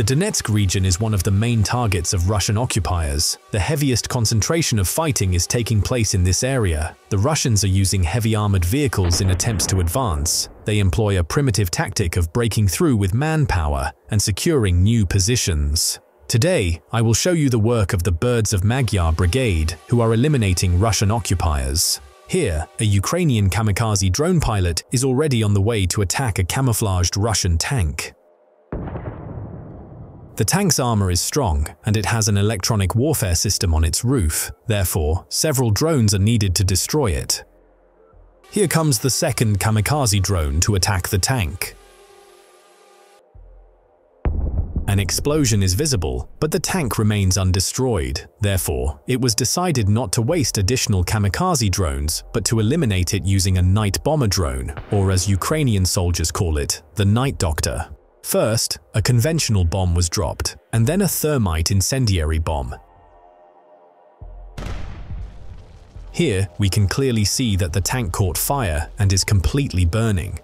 The Donetsk region is one of the main targets of Russian occupiers. The heaviest concentration of fighting is taking place in this area. The Russians are using heavy armored vehicles in attempts to advance. They employ a primitive tactic of breaking through with manpower and securing new positions. Today, I will show you the work of the Birds of Magyar brigade, who are eliminating Russian occupiers. Here, a Ukrainian kamikaze drone pilot is already on the way to attack a camouflaged Russian tank. The tank's armor is strong, and it has an electronic warfare system on its roof. Therefore, several drones are needed to destroy it. Here comes the second kamikaze drone to attack the tank. An explosion is visible, but the tank remains undestroyed. Therefore, it was decided not to waste additional kamikaze drones, but to eliminate it using a night bomber drone, or as Ukrainian soldiers call it, the night doctor. First, a conventional bomb was dropped, and then a thermite incendiary bomb. Here, we can clearly see that the tank caught fire and is completely burning.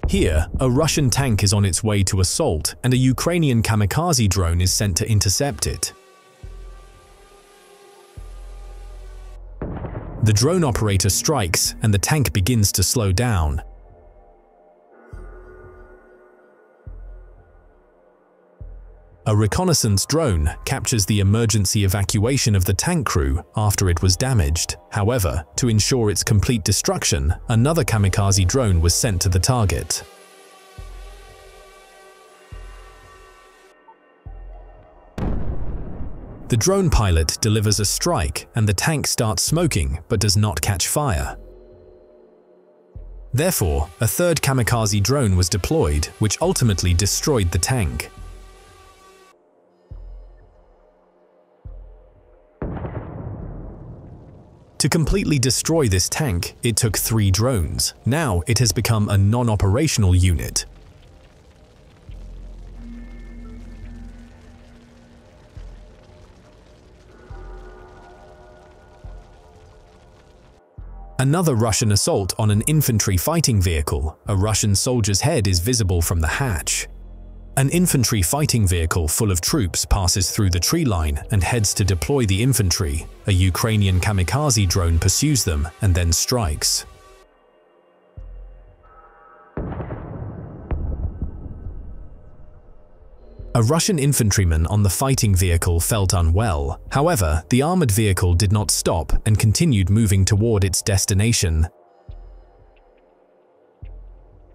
Here, a Russian tank is on its way to assault, and a Ukrainian kamikaze drone is sent to intercept it. The drone operator strikes, and the tank begins to slow down. A reconnaissance drone captures the emergency evacuation of the tank crew after it was damaged. However, to ensure its complete destruction, another kamikaze drone was sent to the target. The drone pilot delivers a strike, and the tank starts smoking but does not catch fire. Therefore, a third kamikaze drone was deployed, which ultimately destroyed the tank. To completely destroy this tank, it took 3 drones. Now it has become a non-operational unit. Another Russian assault on an infantry fighting vehicle. A Russian soldier's head is visible from the hatch. An infantry fighting vehicle full of troops passes through the tree line and heads to deploy the infantry. A Ukrainian kamikaze drone pursues them and then strikes. A Russian infantryman on the fighting vehicle felt unwell. However, the armored vehicle did not stop and continued moving toward its destination.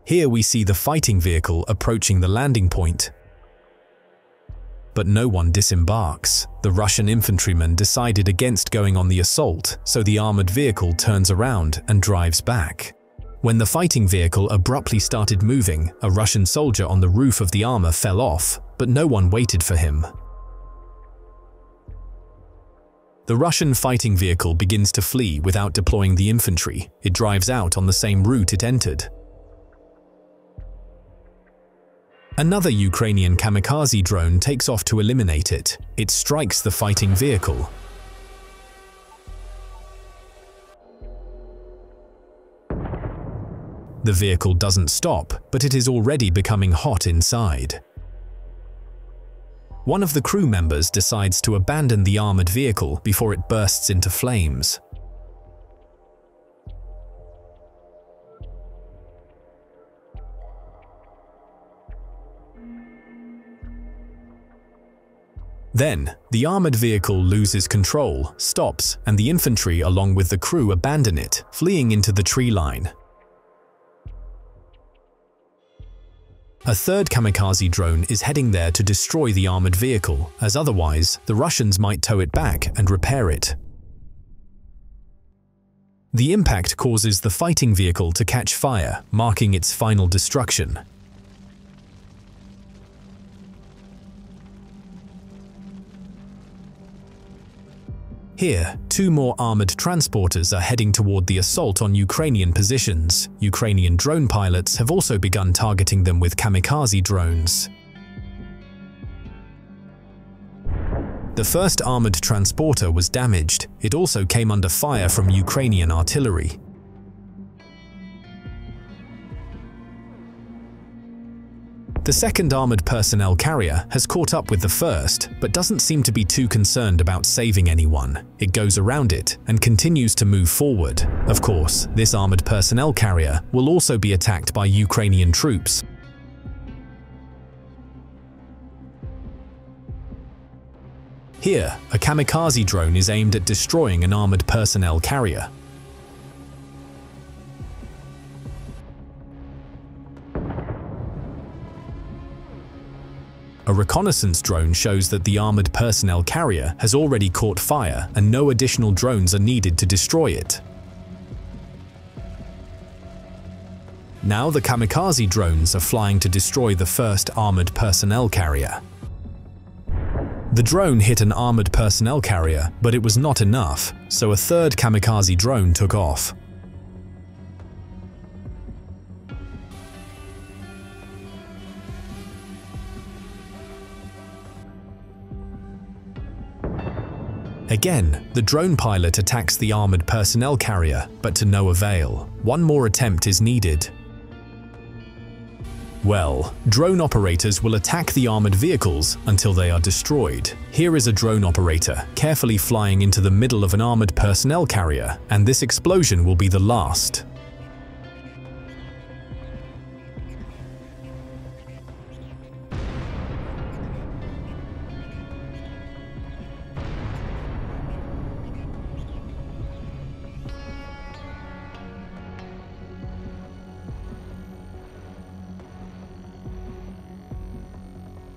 Here we see the fighting vehicle approaching the landing point. But no one disembarks. The Russian infantryman decided against going on the assault, so the armored vehicle turns around and drives back. When the fighting vehicle abruptly started moving, a Russian soldier on the roof of the armor fell off, but no one waited for him. The Russian fighting vehicle begins to flee without deploying the infantry. It drives out on the same route it entered. Another Ukrainian kamikaze drone takes off to eliminate it. It strikes the fighting vehicle. The vehicle doesn't stop, but it is already becoming hot inside. One of the crew members decides to abandon the armored vehicle before it bursts into flames. Then, the armored vehicle loses control, stops, and the infantry along with the crew abandon it, fleeing into the tree line. A third kamikaze drone is heading there to destroy the armored vehicle, as otherwise, the Russians might tow it back and repair it. The impact causes the fighting vehicle to catch fire, marking its final destruction. Here, 2 more armored transporters are heading toward the assault on Ukrainian positions. Ukrainian drone pilots have also begun targeting them with kamikaze drones. The first armored transporter was damaged. It also came under fire from Ukrainian artillery. The second armored personnel carrier has caught up with the first, but doesn't seem to be too concerned about saving anyone. It goes around it and continues to move forward. Of course, this armored personnel carrier will also be attacked by Ukrainian troops. Here, a kamikaze drone is aimed at destroying an armored personnel carrier. A reconnaissance drone shows that the armored personnel carrier has already caught fire and no additional drones are needed to destroy it. Now the kamikaze drones are flying to destroy the first armored personnel carrier. The drone hit an armored personnel carrier, but it was not enough, so a third kamikaze drone took off. Again, the drone pilot attacks the armored personnel carrier, but to no avail. One more attempt is needed. Well, drone operators will attack the armored vehicles until they are destroyed. Here is a drone operator carefully flying into the middle of an armored personnel carrier, and this explosion will be the last.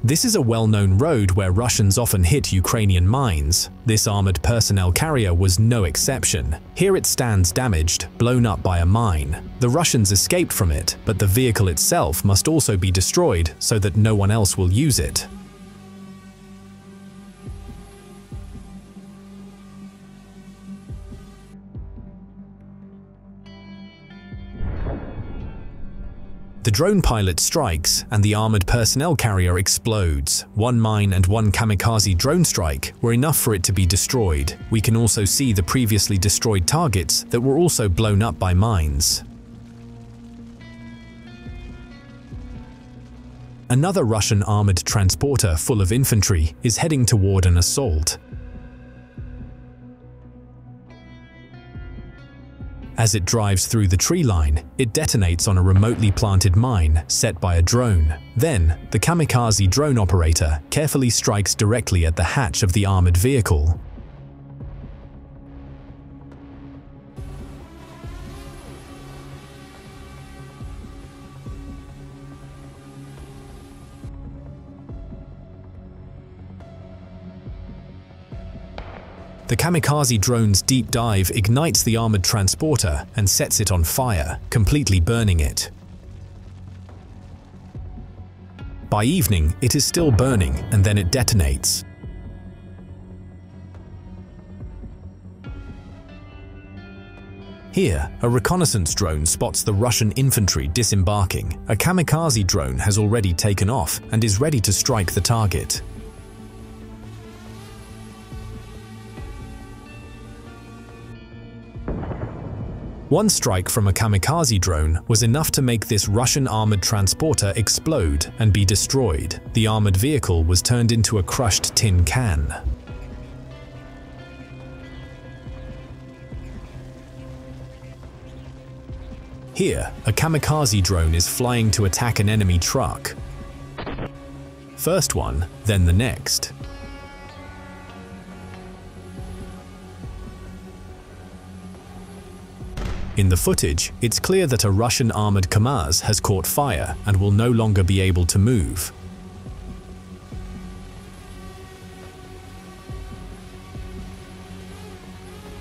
This is a well-known road where Russians often hit Ukrainian mines. This armored personnel carrier was no exception. Here it stands damaged, blown up by a mine. The Russians escaped from it, but the vehicle itself must also be destroyed so that no one else will use it. The drone pilot strikes, and the armored personnel carrier explodes. One mine and one kamikaze drone strike were enough for it to be destroyed. We can also see the previously destroyed targets that were also blown up by mines. Another Russian armored transporter full of infantry is heading toward an assault. As it drives through the tree line, it detonates on a remotely planted mine set by a drone. Then, the kamikaze drone operator carefully strikes directly at the hatch of the armored vehicle. The kamikaze drone's deep dive ignites the armored transporter and sets it on fire, completely burning it. By evening, it is still burning, and then it detonates. Here, a reconnaissance drone spots the Russian infantry disembarking. A kamikaze drone has already taken off and is ready to strike the target. One strike from a kamikaze drone was enough to make this Russian armored transporter explode and be destroyed. The armored vehicle was turned into a crushed tin can. Here, a kamikaze drone is flying to attack an enemy truck. First one, then the next. In the footage, it's clear that a Russian armored KAMAZ has caught fire and will no longer be able to move.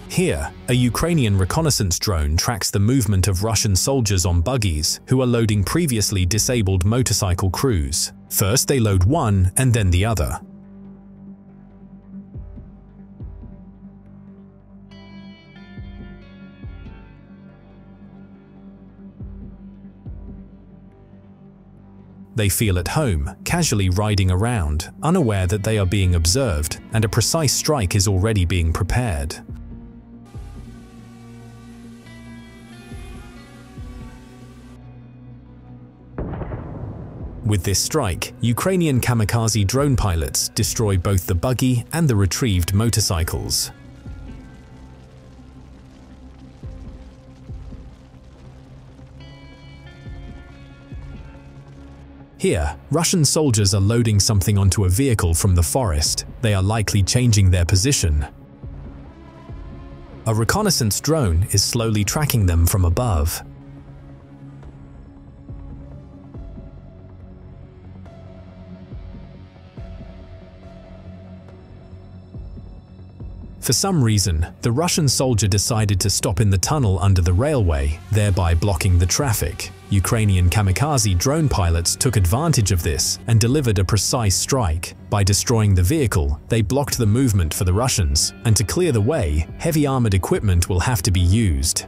Here, a Ukrainian reconnaissance drone tracks the movement of Russian soldiers on buggies who are loading previously disabled motorcycle crews. First they load one and then the other. They feel at home, casually riding around, unaware that they are being observed, and a precise strike is already being prepared. With this strike, Ukrainian kamikaze drone pilots destroy both the buggy and the retrieved motorcycles. Here, Russian soldiers are loading something onto a vehicle from the forest. They are likely changing their position. A reconnaissance drone is slowly tracking them from above. For some reason, the Russian soldier decided to stop in the tunnel under the railway, thereby blocking the traffic. Ukrainian kamikaze drone pilots took advantage of this and delivered a precise strike. By destroying the vehicle, they blocked the movement for the Russians, and to clear the way, heavy armored equipment will have to be used.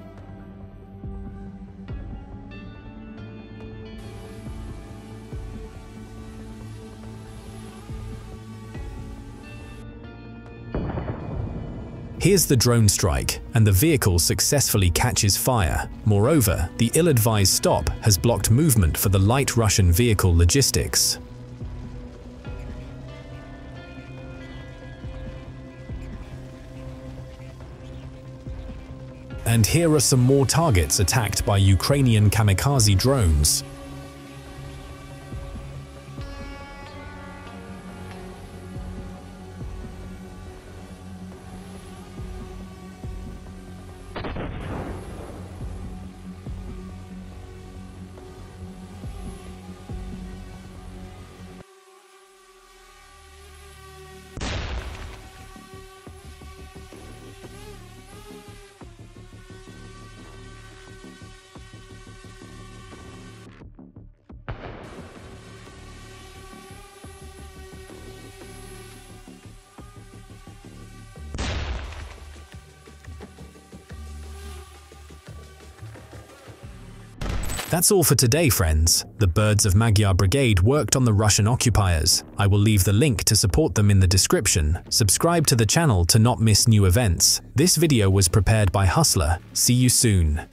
Here's the drone strike, and the vehicle successfully catches fire. Moreover, the ill-advised stop has blocked movement for the light Russian vehicle logistics. And here are some more targets attacked by Ukrainian kamikaze drones. That's all for today, friends. The Birds of Magyar Brigade worked on the Russian occupiers. I will leave the link to support them in the description. Subscribe to the channel to not miss new events. This video was prepared by Hustler. See you soon.